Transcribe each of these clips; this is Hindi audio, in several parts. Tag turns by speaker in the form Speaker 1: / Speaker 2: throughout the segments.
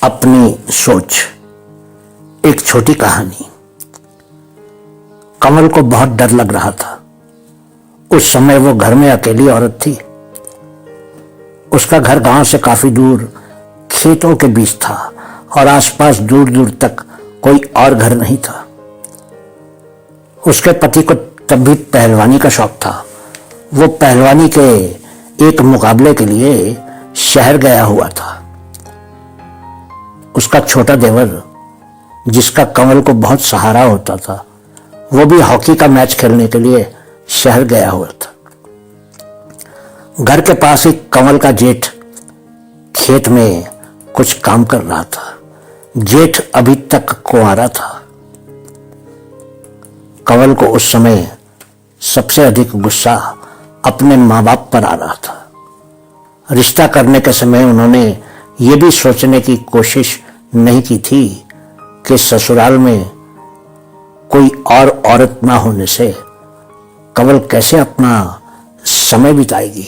Speaker 1: अपनी सोच। एक छोटी कहानी। कमल को बहुत डर लग रहा था। उस समय वो घर में अकेली औरत थी। उसका घर गांव से काफी दूर खेतों के बीच था और आसपास दूर दूर तक कोई और घर नहीं था। उसके पति को तब भी पहलवानी का शौक था। वो पहलवानी के एक मुकाबले के लिए शहर गया हुआ था। उसका छोटा देवर, जिसका कमल को बहुत सहारा होता था, वो भी हॉकी का मैच खेलने के लिए शहर गया हुआ था। घर के पास ही कमल का जेठ खेत में कुछ काम कर रहा था। जेठ अभी तक कुंवारा था। कमल को उस समय सबसे अधिक गुस्सा अपने माँ बाप पर आ रहा था। रिश्ता करने के समय उन्होंने ये भी सोचने की कोशिश नहीं की थी कि ससुराल में कोई और औरत ना होने से कमल कैसे अपना समय बिताएगी।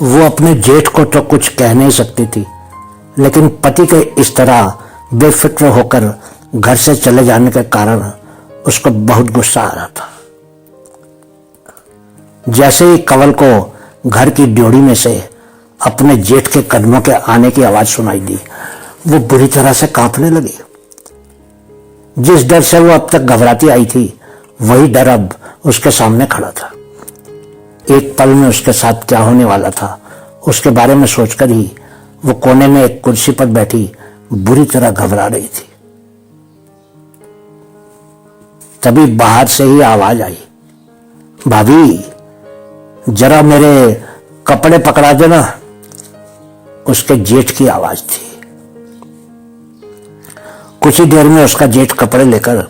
Speaker 1: वो अपने जेठ को तो कुछ कह नहीं सकती थी, लेकिन पति के इस तरह बेफिक्र होकर घर से चले जाने के कारण उसको बहुत गुस्सा आ रहा था। जैसे ही कमल को घर की ड्योढ़ी में से अपने जेठ के कदमों के आने की आवाज सुनाई दी, वो बुरी तरह से कांपने लगी। जिस डर से वो अब तक घबराती आई थी, वही डर अब उसके सामने खड़ा था। एक पल में उसके साथ क्या होने वाला था, उसके बारे में सोचकर ही वो कोने में एक कुर्सी पर बैठी बुरी तरह घबरा रही थी। तभी बाहर से ही आवाज आई, भाभी जरा मेरे कपड़े पकड़ा देना। उसके जेठ की आवाज थी। कुछ ही देर में उसका जेठ कपड़े लेकर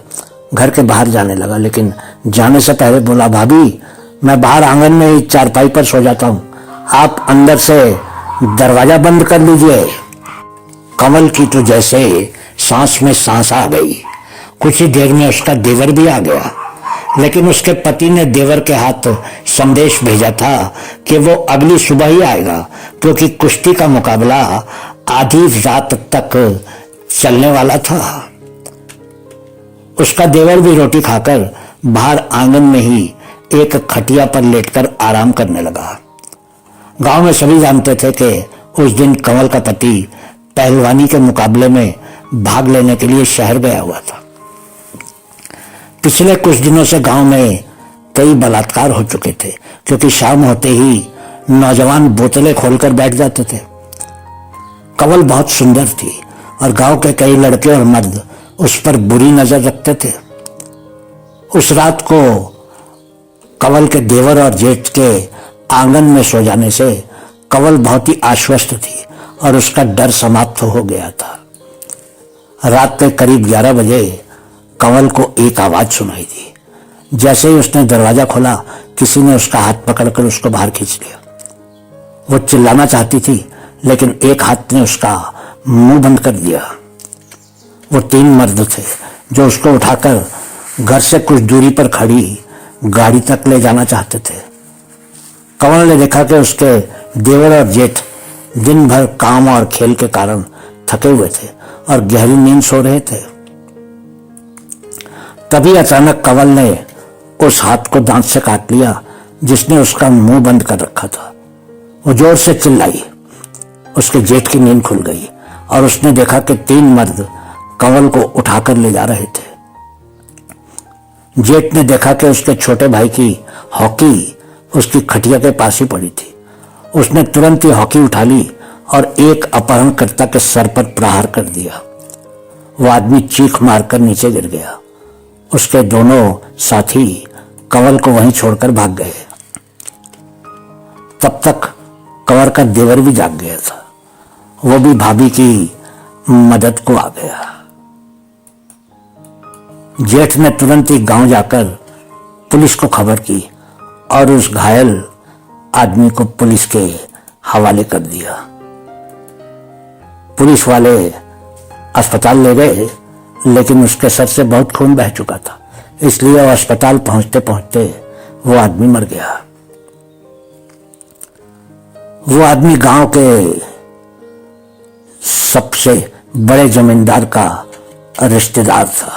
Speaker 1: घर के बाहर जाने लगा, लेकिन जाने से पहले बोला, भाभी मैं बाहर आंगन में ही चारपाई पर सो जाता हूं, आप अंदर से दरवाजा बंद कर लीजिए। कमल की तो जैसे सांस में सांस आ गई। कुछ ही देर में उसका देवर भी आ गया, लेकिन उसके पति ने देवर के हाथ संदेश भेजा था कि वो अगली सुबह ही आएगा, क्योंकि कुश्ती का मुकाबला आधी रात तक चलने वाला था। उसका देवर भी रोटी खाकर बाहर आंगन में ही एक खटिया पर लेटकर आराम करने लगा। गांव में सभी जानते थे कि उस दिन कमल का पति पहलवानी के मुकाबले में भाग लेने के लिए शहर गया हुआ था। पिछले कुछ दिनों से गांव में कई बलात्कार हो चुके थे, क्योंकि शाम होते ही नौजवान बोतलें खोलकर बैठ जाते थे। कमल बहुत सुंदर थी और गांव के कई लड़के और मर्द उस पर बुरी नजर रखते थे। उस रात को कमल के देवर और जेठ के आंगन में सो जाने से कमल बहुत ही आश्वस्त थी और उसका डर समाप्त हो गया था। रात के करीब 11 बजे कमल को एक आवाज सुनाई दी। जैसे ही उसने दरवाजा खोला, किसी ने उसका हाथ पकड़कर उसको बाहर खींच लिया। वो चिल्लाना चाहती थी, लेकिन एक हाथ ने उसका मुंह बंद कर दिया। वो 3 मर्द थे जो उसको उठाकर घर से कुछ दूरी पर खड़ी गाड़ी तक ले जाना चाहते थे। कमल ने देखा कि उसके देवर और जेठ दिन भर काम और खेल के कारण थके हुए थे और गहरी नींद सो रहे थे। तभी अचानक कमल ने उस हाथ को दांत से काट लिया जिसने उसका मुंह बंद कर रखा था। वो जोर से चिल्लाई। उसके जेठ की नींद खुल गई और उसने देखा कि 3 मर्द कमल को उठाकर ले जा रहे थे। जेठ ने देखा कि उसके छोटे भाई की हॉकी उसकी खटिया के पास ही पड़ी थी। उसने तुरंत ही हॉकी उठा ली और एक अपहरणकर्ता के सर पर प्रहार कर दिया। वो आदमी चीख मारकर नीचे गिर गया। उसके दोनों साथी कमल को वहीं छोड़कर भाग गए। तब तक कमल का देवर भी जाग गया था। वो भी भाभी की मदद को आ गया। जेठ ने तुरंत ही गांव जाकर पुलिस को खबर की और उस घायल आदमी को पुलिस के हवाले कर दिया। पुलिस वाले अस्पताल ले गए, लेकिन उसके सर से बहुत खून बह चुका था, इसलिए वो अस्पताल पहुंचते पहुंचते वो आदमी मर गया। वो आदमी गांव के सबसे बड़े जमींदार का रिश्तेदार था।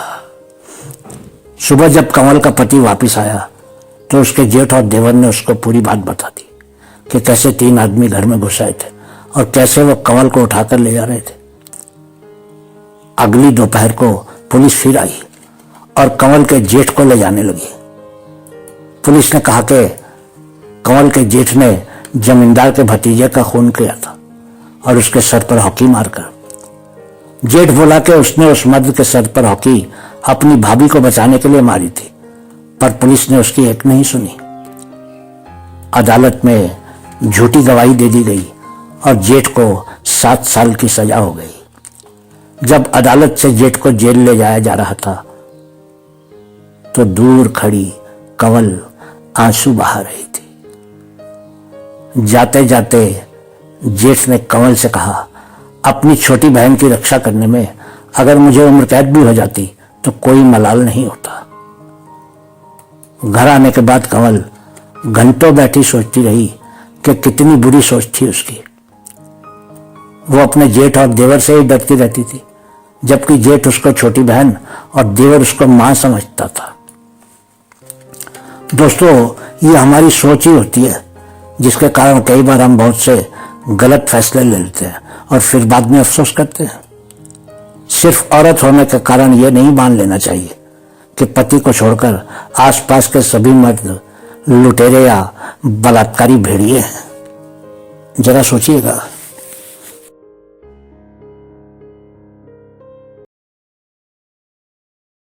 Speaker 1: सुबह जब कमल का पति वापस आया तो उसके जेठ और देवर ने उसको पूरी बात बता दी कि कैसे 3 आदमी घर में घुस आए थे और कैसे वो कमल को उठाकर ले जा रहे थे। अगली दोपहर को पुलिस फिर आई और कमल के जेठ को ले जाने लगी। पुलिस ने कहा कि कमल के जेठ ने जमींदार के भतीजे का खून किया था और उसके सर पर हॉकी मारकर। जेठ बोला कि उसने उस मर्द के सर पर हॉकी अपनी भाभी को बचाने के लिए मारी थी, पर पुलिस ने उसकी एक नहीं सुनी। अदालत में झूठी गवाही दे दी गई और जेठ को 7 साल की सजा हो गई। जब अदालत से जेठ को जेल ले जाया जा रहा था तो दूर खड़ी कंवल आंसू बहा रही थी। जाते जाते जेठ ने कंवल से कहा, अपनी छोटी बहन की रक्षा करने में अगर मुझे उम्र कैद भी हो जाती तो कोई मलाल नहीं होता। घर आने के बाद कंवल घंटों बैठी सोचती रही कि कितनी बुरी सोच थी उसकी। वो अपने जेठ और देवर से ही डरती रहती थी, जबकि जेठ उसको छोटी बहन और देवर उसको मां समझता था। दोस्तों, ये हमारी सोच ही होती है जिसके कारण कई बार हम बहुत से गलत फैसले ले लेते हैं और फिर बाद में अफसोस करते हैं। सिर्फ औरत होने के कारण यह नहीं मान लेना चाहिए कि पति को छोड़कर आसपास के सभी मर्द लुटेरे या बलात्कारी भेड़िए हैं। जरा सोचिएगा।